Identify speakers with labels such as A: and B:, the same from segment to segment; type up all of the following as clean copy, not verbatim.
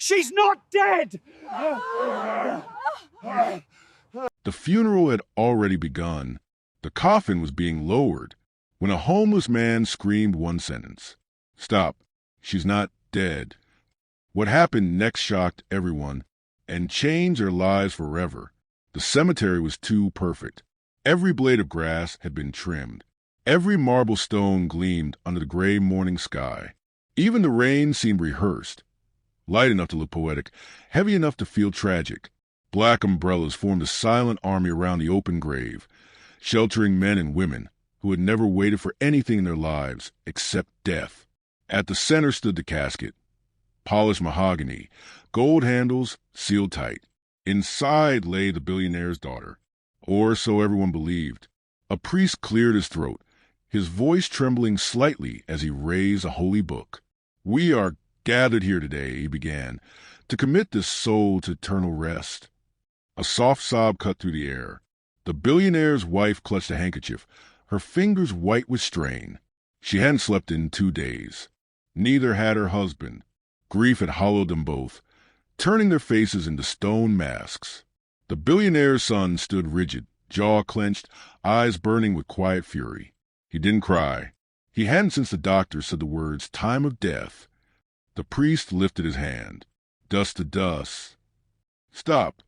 A: She's not dead!
B: The funeral had already begun. The coffin was being lowered when a homeless man screamed one sentence. Stop. She's not dead. What happened next shocked everyone and changed their lives forever. The cemetery was too perfect. Every blade of grass had been trimmed. Every marble stone gleamed under the gray morning sky. Even the rain seemed rehearsed, light enough to look poetic, heavy enough to feel tragic. Black umbrellas formed a silent army around the open grave, sheltering men and women who had never waited for anything in their lives except death. At the center stood the casket, polished mahogany, gold handles sealed tight. Inside lay the billionaire's daughter, or so everyone believed. A priest cleared his throat, his voice trembling slightly as he raised a holy book. "We are gathered here today," he began, "to commit this soul to eternal rest." A soft sob cut through the air. The billionaire's wife clutched a handkerchief, her fingers white with strain. She hadn't slept in 2 days. Neither had her husband. Grief had hollowed them both, turning their faces into stone masks. The billionaire's son stood rigid, jaw clenched, eyes burning with quiet fury. He didn't cry. He hadn't since the doctor said the words, "time of death." The priest lifted his hand. "Dust to dust." "Stop."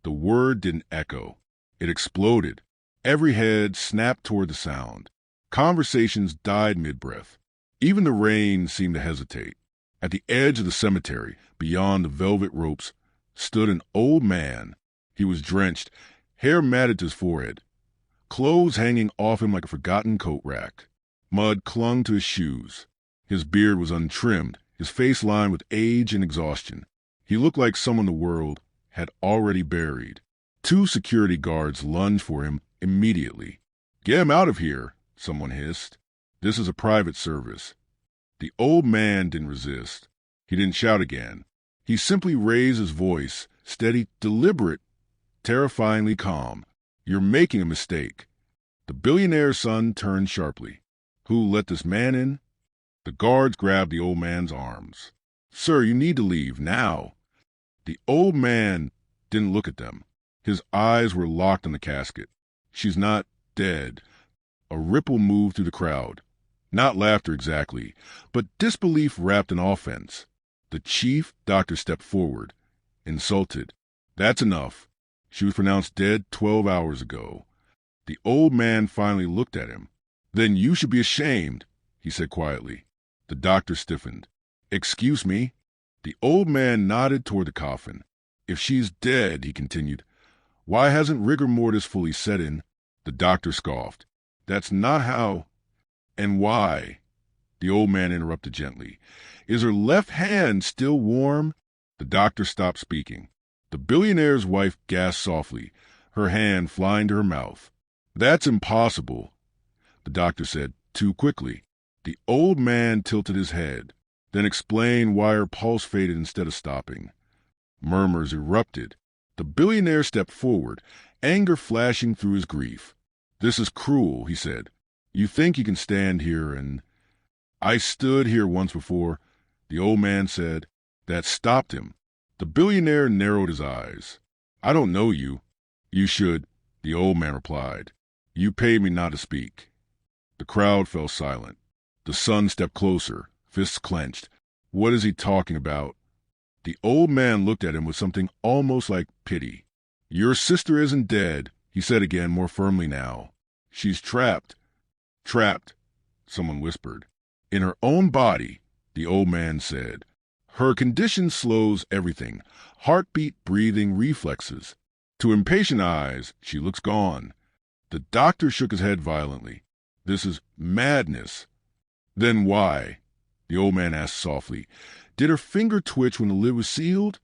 B: The word didn't echo. It exploded. Every head snapped toward the sound. Conversations died mid-breath. Even the rain seemed to hesitate. At the edge of the cemetery, beyond the velvet ropes, stood an old man. He was drenched, hair matted to his forehead, clothes hanging off him like a forgotten coat rack. Mud clung to his shoes. His beard was untrimmed, his face lined with age and exhaustion. He looked like someone the world had already buried. 2 security guards lunged for him immediately. "Get him out of here," someone hissed. "This is a private service." The old man didn't resist. He didn't shout again. He simply raised his voice, steady, deliberate, terrifyingly calm. "You're making a mistake." The billionaire's son turned sharply. "Who let this man in?" The guards grabbed the old man's arms. "Sir, you need to leave, now." The old man didn't look at them. His eyes were locked on the casket. "She's not dead." A ripple moved through the crowd. Not laughter exactly, but disbelief wrapped in offense. The chief doctor stepped forward, insulted. "That's enough. She was pronounced dead 12 hours ago." The old man finally looked at him. "Then you should be ashamed," he said quietly. The doctor stiffened. "Excuse me?" The old man nodded toward the coffin. "If she's dead," he continued, "why hasn't rigor mortis fully set in?" The doctor scoffed. "That's not how—" "And why?" The old man interrupted gently. "Is her left hand still warm?" The doctor stopped speaking. The billionaire's wife gasped softly, her hand flying to her mouth. "That's impossible," the doctor said, too quickly. The old man tilted his head, then explained why her pulse faded instead of stopping. Murmurs erupted. The billionaire stepped forward, anger flashing through his grief. "This is cruel," he said. "You think you can stand here and—" "I stood here once before," the old man said. That stopped him. The billionaire narrowed his eyes. "I don't know you." "You should," the old man replied. "You paid me not to speak." The crowd fell silent. The son stepped closer, fists clenched. "What is he talking about?" The old man looked at him with something almost like pity. "Your sister isn't dead," he said again, more firmly now. "She's trapped." "Trapped," someone whispered. "In her own body," the old man said. "Her condition slows everything, heartbeat, breathing, reflexes. To impatient eyes, she looks gone." The doctor shook his head violently. "This is madness." "Then why?" the old man asked softly. "Did her finger twitch when the lid was sealed?"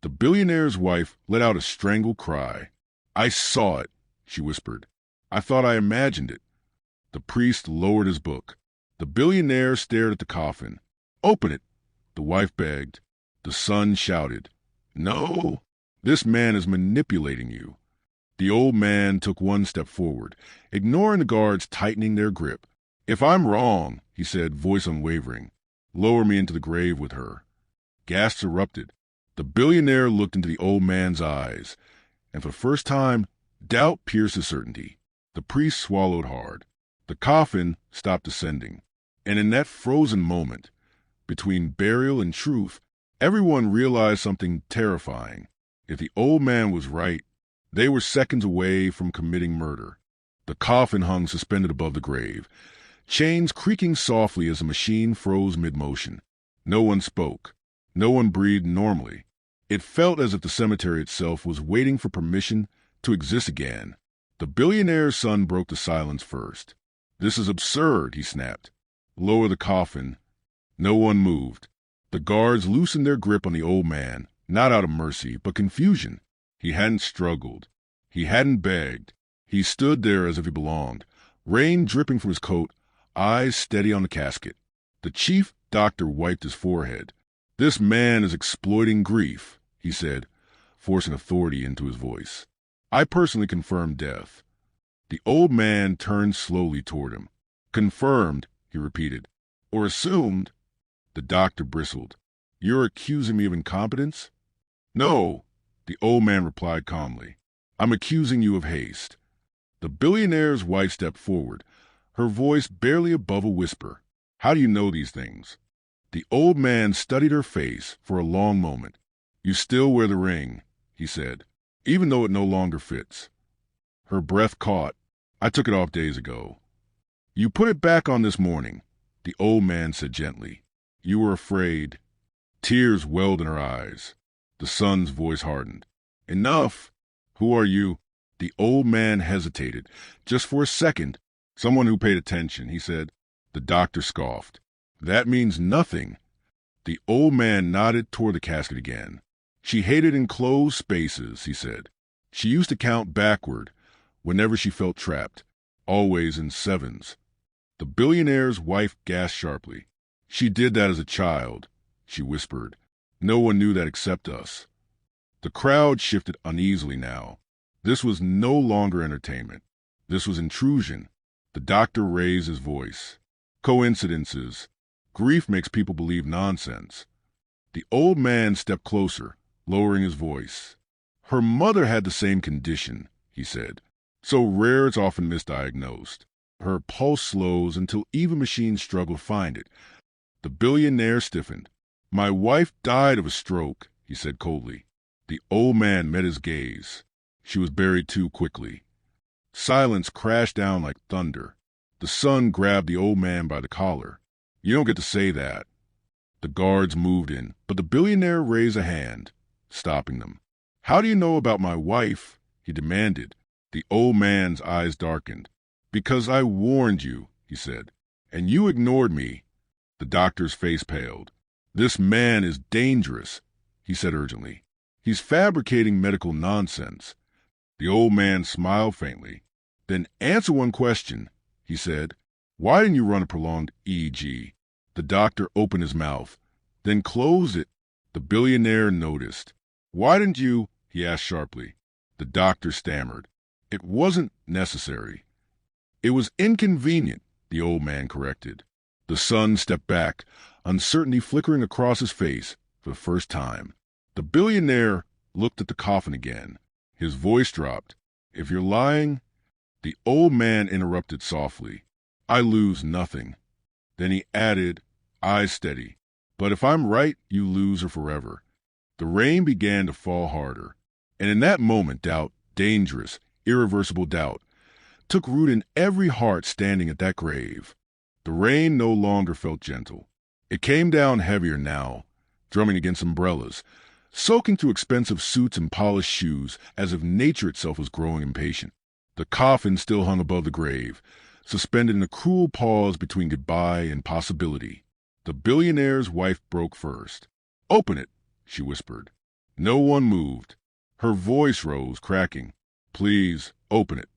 B: The billionaire's wife let out a strangled cry. "I saw it," she whispered. "I thought I imagined it." The priest lowered his book. The billionaire stared at the coffin. "Open it," the wife begged. The son shouted. "No, this man is manipulating you." The old man took one step forward, ignoring the guards tightening their grip. "If I'm wrong," he said, voice unwavering, "lower me into the grave with her." Gasps erupted. The billionaire looked into the old man's eyes, and for the first time, doubt pierced his certainty. The priest swallowed hard. The coffin stopped descending, and in that frozen moment, between burial and truth, everyone realized something terrifying. If the old man was right, they were seconds away from committing murder. The coffin hung suspended above the grave, chains creaking softly as the machine froze mid-motion. No one spoke. No one breathed normally. It felt as if the cemetery itself was waiting for permission to exist again. The billionaire's son broke the silence first. "This is absurd," he snapped. "Lower the coffin." No one moved. The guards loosened their grip on the old man, not out of mercy, but confusion. He hadn't struggled. He hadn't begged. He stood there as if he belonged, rain dripping from his coat, eyes steady on the casket. The chief doctor wiped his forehead. "This man is exploiting grief," he said, forcing authority into his voice. "I personally confirmed death." The old man turned slowly toward him. "Confirmed," he repeated. "Or assumed?" The doctor bristled. "You're accusing me of incompetence?" "No," the old man replied calmly. "I'm accusing you of haste." The billionaire's wife stepped forward, her voice barely above a whisper. "How do you know these things?" The old man studied her face for a long moment. "You still wear the ring," he said, "even though it no longer fits." Her breath caught. "I took it off days ago." "You put it back on this morning," the old man said gently. "You were afraid." Tears welled in her eyes. The son's voice hardened. "Enough! Who are you?" The old man hesitated, just for a second. "Someone who paid attention," he said. The doctor scoffed. "That means nothing." The old man nodded toward the casket again. "She hated enclosed spaces," he said. "She used to count backward whenever she felt trapped, always in sevens." The billionaire's wife gasped sharply. "She did that as a child," she whispered. "No one knew that except us." The crowd shifted uneasily now. This was no longer entertainment. This was intrusion. The doctor raised his voice. "Coincidences. Grief makes people believe nonsense." The old man stepped closer, lowering his voice. "Her mother had the same condition," he said. "So rare it's often misdiagnosed. Her pulse slows until even machines struggle to find it." The billionaire stiffened. "My wife died of a stroke," he said coldly. The old man met his gaze. She was buried too quickly. Silence crashed down like thunder. The son grabbed the old man by the collar. "You don't get to say that." The guards moved in, but the billionaire raised a hand, stopping them. "How do you know about my wife?" he demanded. The old man's eyes darkened. "Because I warned you," he said, "and you ignored me." The doctor's face paled. "This man is dangerous," he said urgently. "He's fabricating medical nonsense." The old man smiled faintly. "Then answer one question," he said. "Why didn't you run a prolonged EEG?" The doctor opened his mouth, then closed it. The billionaire noticed. "Why didn't you?" he asked sharply. The doctor stammered. "It wasn't necessary." "It was inconvenient," the old man corrected. The son stepped back, uncertainty flickering across his face for the first time. The billionaire looked at the coffin again. His voice dropped. "If you're lying—" The old man interrupted softly. "I lose nothing." Then he added, eyes steady, "But if I'm right, you lose her forever." The rain began to fall harder. And in that moment, doubt, dangerous, irreversible doubt, took root in every heart standing at that grave. The rain no longer felt gentle. It came down heavier now, drumming against umbrellas, soaking through expensive suits and polished shoes, as if nature itself was growing impatient. The coffin still hung above the grave, suspended in a cruel pause between goodbye and possibility. The billionaire's wife broke first. "Open it," she whispered. No one moved. Her voice rose, cracking. "Please, open it."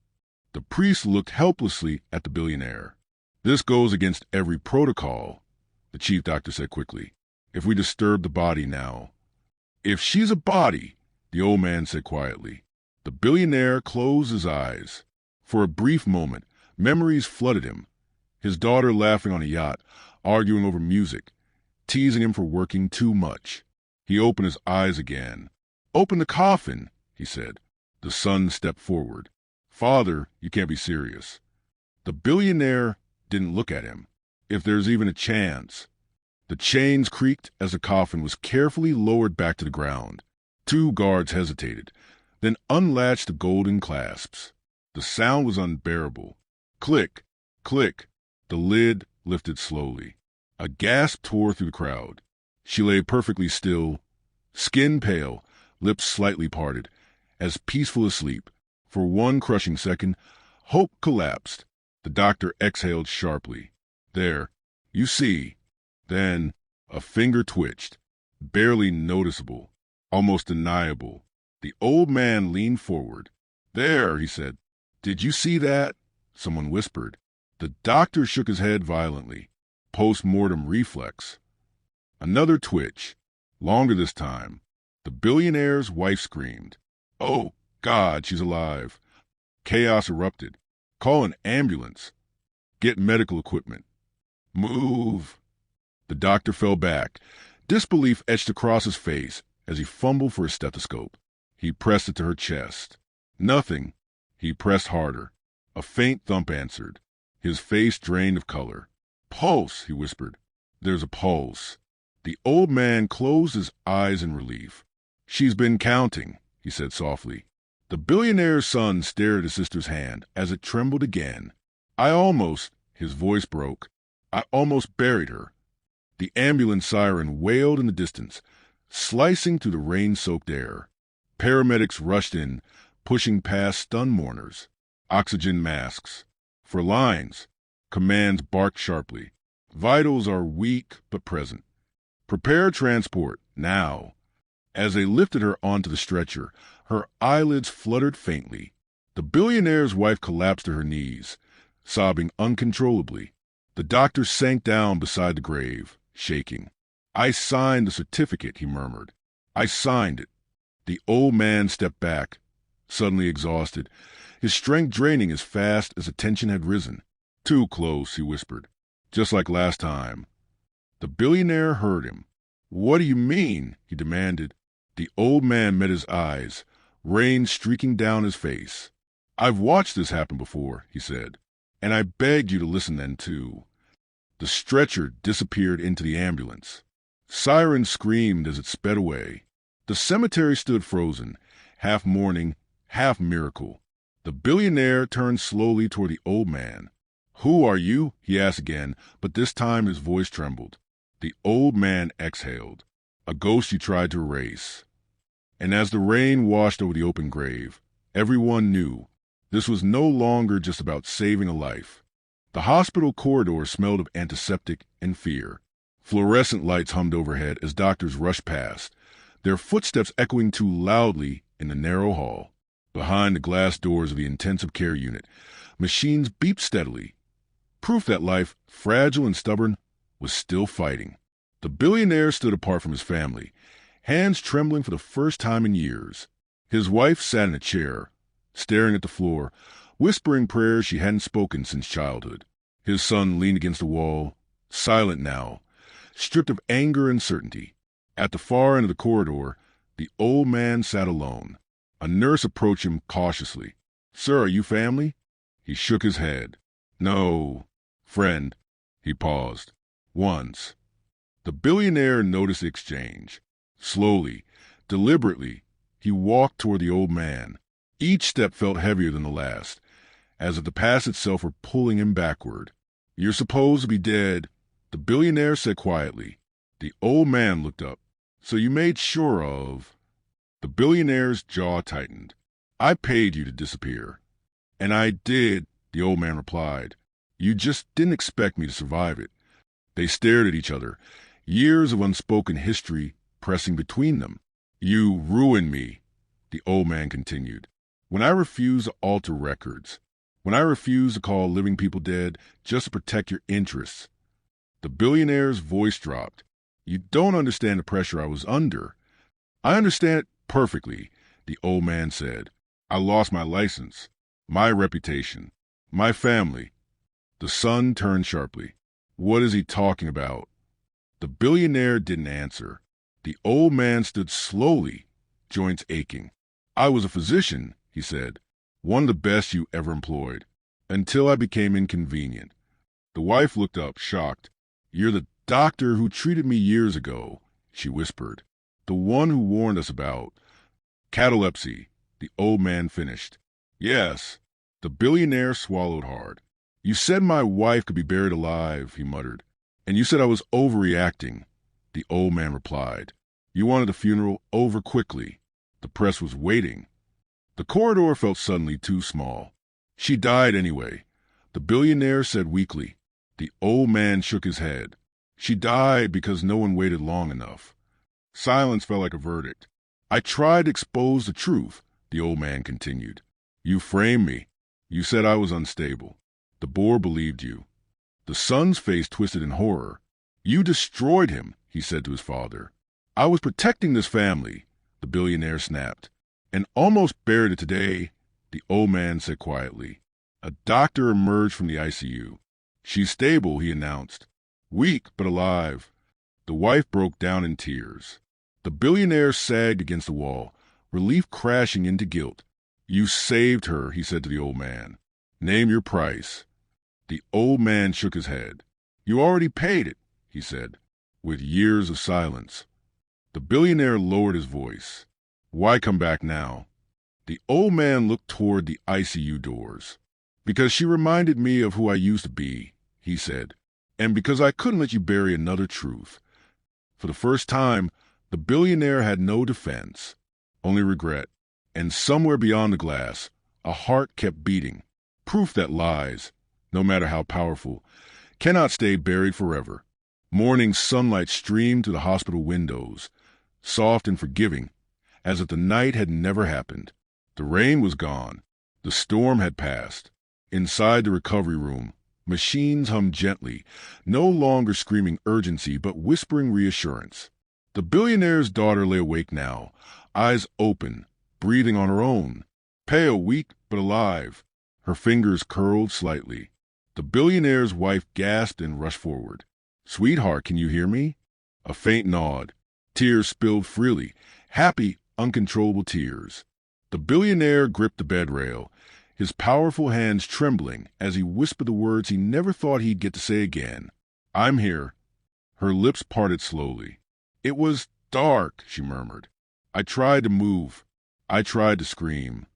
B: The priest looked helplessly at the billionaire. "This goes against every protocol," the chief doctor said quickly. "If we disturb the body now—" "If she's a body," the old man said quietly. The billionaire closed his eyes. For a brief moment, memories flooded him. His daughter laughing on a yacht, arguing over music, teasing him for working too much. He opened his eyes again. "Open the coffin," he said. The son stepped forward. "Father, you can't be serious." The billionaire didn't look at him. "If there's even a chance." The chains creaked as the coffin was carefully lowered back to the ground. 2 guards hesitated, then unlatched the golden clasps. The sound was unbearable. Click, click. The lid lifted slowly. A gasp tore through the crowd. She lay perfectly still, skin pale, lips slightly parted, as peaceful as sleep. For one crushing second, hope collapsed. The doctor exhaled sharply. "There, you see." Then a finger twitched, barely noticeable, almost deniable. The old man leaned forward. "There," he said. "Did you see that?" Someone whispered. The doctor shook his head violently. Post-mortem reflex. Another twitch, longer this time. The billionaire's wife screamed. "Oh, God, she's alive." Chaos erupted. "Call an ambulance. Get medical equipment. Move." The doctor fell back. Disbelief etched across his face as he fumbled for his stethoscope. He pressed it to her chest. Nothing. He pressed harder. A faint thump answered. His face drained of color. "Pulse," he whispered. "There's a pulse." The old man closed his eyes in relief. "She's been counting," he said softly. The billionaire's son stared at his sister's hand as it trembled again. His voice broke. "I almost buried her." The ambulance siren wailed in the distance, slicing through the rain-soaked air. Paramedics rushed in, pushing past stunned mourners. Oxygen masks. For lines, commands barked sharply. Vitals are weak but present. "Prepare transport, now." As they lifted her onto the stretcher, her eyelids fluttered faintly. The billionaire's wife collapsed to her knees, sobbing uncontrollably. The doctor sank down beside the grave, shaking. "I signed the certificate," he murmured. "I signed it." The old man stepped back, suddenly exhausted, his strength draining as fast as the tension had risen. "Too close," he whispered. "Just like last time." The billionaire heard him. "What do you mean?" he demanded. The old man met his eyes, rain streaking down his face. "I've watched this happen before," he said. "And I begged you to listen then, too." The stretcher disappeared into the ambulance. Sirens screamed as it sped away. The cemetery stood frozen, half mourning, half miracle. The billionaire turned slowly toward the old man. "Who are you?" he asked again, but this time his voice trembled. The old man exhaled. "A ghost you tried to erase." And as the rain washed over the open grave, everyone knew this was no longer just about saving a life. The hospital corridor smelled of antiseptic and fear. Fluorescent lights hummed overhead as doctors rushed past, their footsteps echoing too loudly in the narrow hall. Behind the glass doors of the intensive care unit, machines beeped steadily, proof that life, fragile and stubborn, was still fighting. The billionaire stood apart from his family, hands trembling for the first time in years. His wife sat in a chair, staring at the floor, whispering prayers she hadn't spoken since childhood. His son leaned against the wall, silent now, stripped of anger and certainty. At the far end of the corridor, the old man sat alone. A nurse approached him cautiously. "Sir, are you family?" He shook his head. "No. Friend." He paused. "Once." The billionaire noticed the exchange. Slowly, deliberately, he walked toward the old man. Each step felt heavier than the last, as if the past itself were pulling him backward. "You're supposed to be dead," the billionaire said quietly. The old man looked up. "So you made sure of—" The billionaire's jaw tightened. "I paid you to disappear." "And I did," the old man replied. "You just didn't expect me to survive it." They stared at each other, years of unspoken history pressing between them. "You ruined me," the old man continued. "When I refused to alter records, when I refused to call living people dead just to protect your interests." The billionaire's voice dropped. "You don't understand the pressure I was under." "I understand it perfectly," the old man said. "I lost my license, my reputation, my family." The son turned sharply. "What is he talking about?" The billionaire didn't answer. The old man stood slowly, joints aching. "I was a physician," he said, "one of the best you ever employed, until I became inconvenient." The wife looked up, shocked. "You're the doctor who treated me years ago," she whispered. "The one who warned us about catalepsy," the old man finished. "Yes." The billionaire swallowed hard. "You said my wife could be buried alive," he muttered. "And you said I was overreacting," the old man replied. "You wanted the funeral over quickly. The press was waiting." The corridor felt suddenly too small. "She died anyway," the billionaire said weakly. The old man shook his head. "She died because no one waited long enough." Silence felt like a verdict. "I tried to expose the truth," the old man continued. "You framed me. You said I was unstable. The board believed you." The son's face twisted in horror. "You destroyed him," he said to his father. "I was protecting this family," the billionaire snapped. "And almost buried it today," the old man said quietly. A doctor emerged from the ICU. "She's stable," he announced. "Weak, but alive." The wife broke down in tears. The billionaire sagged against the wall, relief crashing into guilt. "You saved her," he said to the old man. "Name your price." The old man shook his head. "You already paid it," he said, with years of silence. The billionaire lowered his voice. "Why come back now?" The old man looked toward the ICU doors. "Because she reminded me of who I used to be," he said, "and because I couldn't let you bury another truth." For the first time, the billionaire had no defense, only regret. And somewhere beyond the glass, a heart kept beating, proof that lies, no matter how powerful, cannot stay buried forever. Morning sunlight streamed through the hospital windows, soft and forgiving, as if the night had never happened. The rain was gone. The storm had passed. Inside the recovery room, machines hummed gently, no longer screaming urgency but whispering reassurance. The billionaire's daughter lay awake now, eyes open, breathing on her own, pale, weak, but alive. Her fingers curled slightly. The billionaire's wife gasped and rushed forward. "Sweetheart, can you hear me?" A faint nod. Tears spilled freely, happy, uncontrollable tears. The billionaire gripped the bed rail, his powerful hands trembling as he whispered the words he never thought he'd get to say again. "I'm here." Her lips parted slowly. "It was dark," she murmured. "I tried to move. I tried to scream."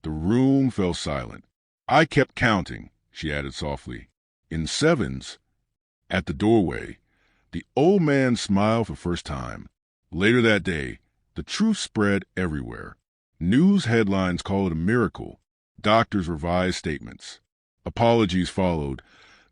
B: The room fell silent. "I kept counting," she added softly. "In sevens." At the doorway, the old man smiled for the first time. Later that day, the truth spread everywhere. News headlines called it a miracle. Doctors revised statements. Apologies followed,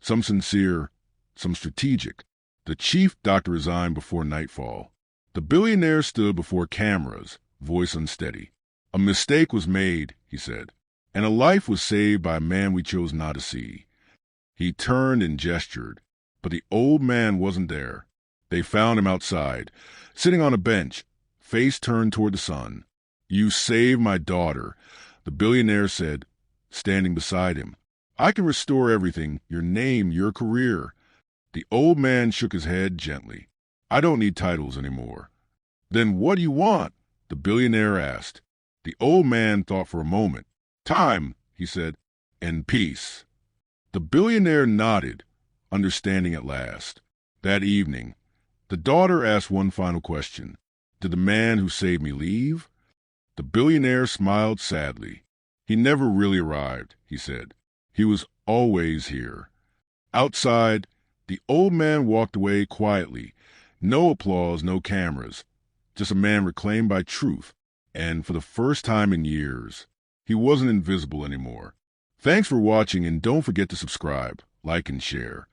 B: some sincere, some strategic. The chief doctor resigned before nightfall. The billionaire stood before cameras, voice unsteady. "A mistake was made," he said, "and a life was saved by a man we chose not to see." He turned and gestured, but the old man wasn't there. They found him outside, sitting on a bench, face turned toward the sun. "You saved my daughter," the billionaire said, standing beside him. "I can restore everything, your name, your career." The old man shook his head gently. "I don't need titles anymore." "Then what do you want?" the billionaire asked. The old man thought for a moment. "Time," he said, "and peace." The billionaire nodded, understanding at last. That evening, the daughter asked one final question. "Did the man who saved me leave?" The billionaire smiled sadly. "He never really arrived," he said. "He was always here." Outside, the old man walked away quietly. No applause, no cameras. Just a man reclaimed by truth. And for the first time in years, he wasn't invisible anymore. Thanks for watching, and don't forget to subscribe, like, and share.